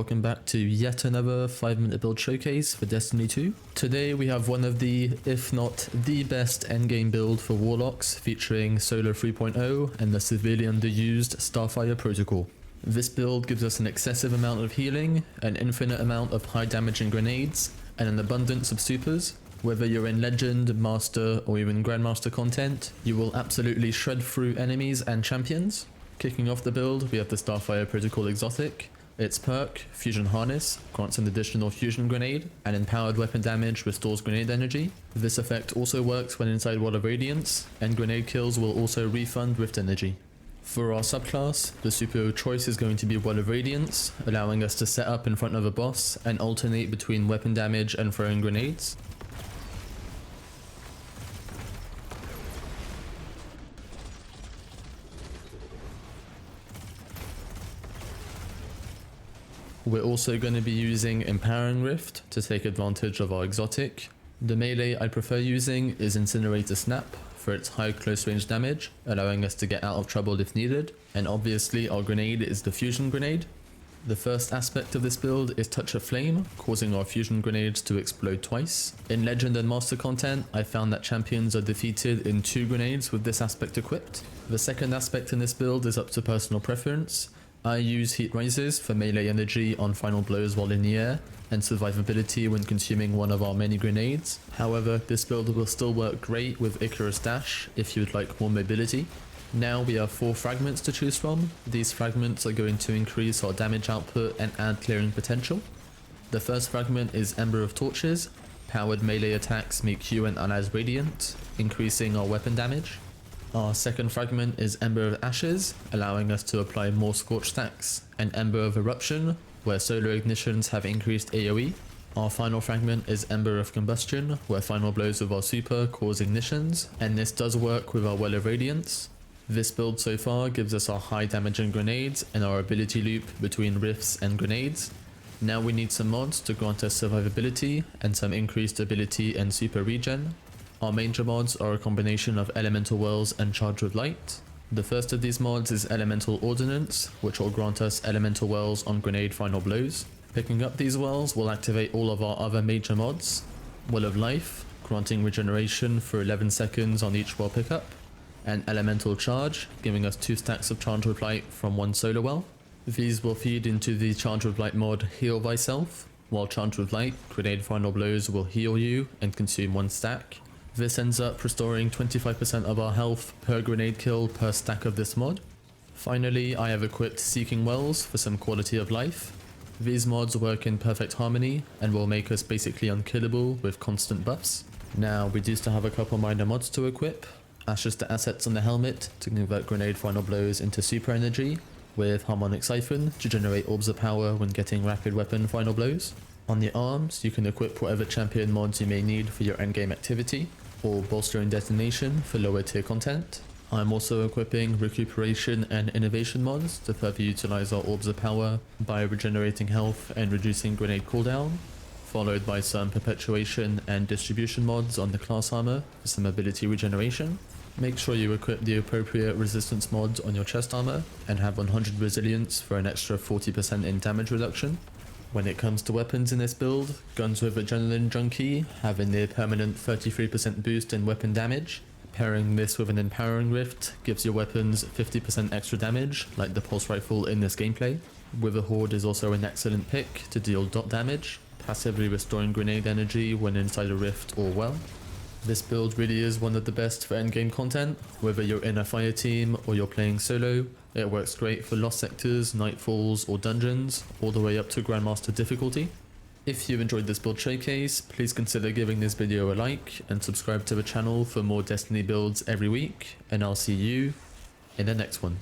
welcome back to yet another 5-minute build showcase for Destiny 2. Today we have one of the, if not the best endgame build for warlocks, featuring Solar 3.0 and the severely underused Starfire Protocol. This build gives us an excessive amount of healing, an infinite amount of high damaging grenades, and an abundance of supers. Whether you're in Legend, Master, or even Grandmaster content, you will absolutely shred through enemies and champions. Kicking off the build, we have the Starfire Protocol exotic. Its perk, Fusion Harness, grants an additional fusion grenade, and empowered weapon damage restores grenade energy. This effect also works when inside Wall of Radiance, and grenade kills will also refund Rift energy. For our subclass, the super choice is going to be Wall of Radiance, allowing us to set up in front of a boss and alternate between weapon damage and throwing grenades. We're also going to be using Empowering Rift to take advantage of our exotic. The melee I prefer using is Incinerator Snap for its high close range damage, allowing us to get out of trouble if needed, and obviously our grenade is the Fusion Grenade. The first aspect of this build is Touch of Flame, causing our fusion grenades to explode twice. In Legend and Master content, I found that champions are defeated in 2 grenades with this aspect equipped. The second aspect in this build is up to personal preference. I use Heat Rises for melee energy on final blows while in the air, and survivability when consuming one of our many grenades. However, this build will still work great with Icarus Dash if you would like more mobility. Now we have 4 fragments to choose from. These fragments are going to increase our damage output and add clearing potential. The first fragment is Ember of Torches. Powered melee attacks make you and allies radiant, increasing our weapon damage. Our second fragment is Ember of Ashes, allowing us to apply more Scorch stacks, and Ember of Eruption, where solar ignitions have increased AoE. Our final fragment is Ember of Combustion, where final blows of our super cause ignitions, and this does work with our Well of Radiance. This build so far gives us our high damaging grenades and our ability loop between rifts and grenades. Now we need some mods to grant us survivability and some increased ability and super regen. Our major mods are a combination of Elemental Wells and Charge with Light. The first of these mods is Elemental Ordnance, which will grant us Elemental Wells on grenade final blows. Picking up these wells will activate all of our other major mods. Well of Life, granting regeneration for 11 seconds on each well pickup. And Elemental Charge, giving us 2 stacks of Charge with Light from 1 solar well. These will feed into the Charge with Light mod Heal Thyself, while Charge with Light, grenade final blows will heal you and consume 1 stack. This ends up restoring 25% of our health per grenade kill per stack of this mod. Finally, I have equipped Seeking Wells for some quality of life. These mods work in perfect harmony and will make us basically unkillable with constant buffs. Now, we do still have a couple minor mods to equip. Ashes to Assets on the helmet to convert grenade final blows into super energy, with Harmonic Siphon to generate orbs of power when getting rapid weapon final blows. On the arms, you can equip whatever champion mods you may need for your endgame activity, or Bolstering Detonation for lower tier content. I'm also equipping Recuperation and Innovation mods to further utilize our orbs of power by regenerating health and reducing grenade cooldown, followed by some Perpetuation and Distribution mods on the class armor for some ability regeneration. Make sure you equip the appropriate resistance mods on your chest armor and have 100 resilience for an extra 40% in damage reduction. When it comes to weapons in this build, Guns with Adrenaline Junkie have a near permanent 33% boost in weapon damage. Pairing this with an Empowering Rift gives your weapons 50% extra damage, like the Pulse Rifle in this gameplay. Wither Horde is also an excellent pick to deal dot damage, passively restoring grenade energy when inside a rift or well. This build really is one of the best for endgame content. Whether you're in a fire team or you're playing solo, it works great for Lost Sectors, Nightfalls or Dungeons, all the way up to Grandmaster difficulty. If you enjoyed this build showcase, please consider giving this video a like and subscribe to the channel for more Destiny builds every week, and I'll see you in the next one.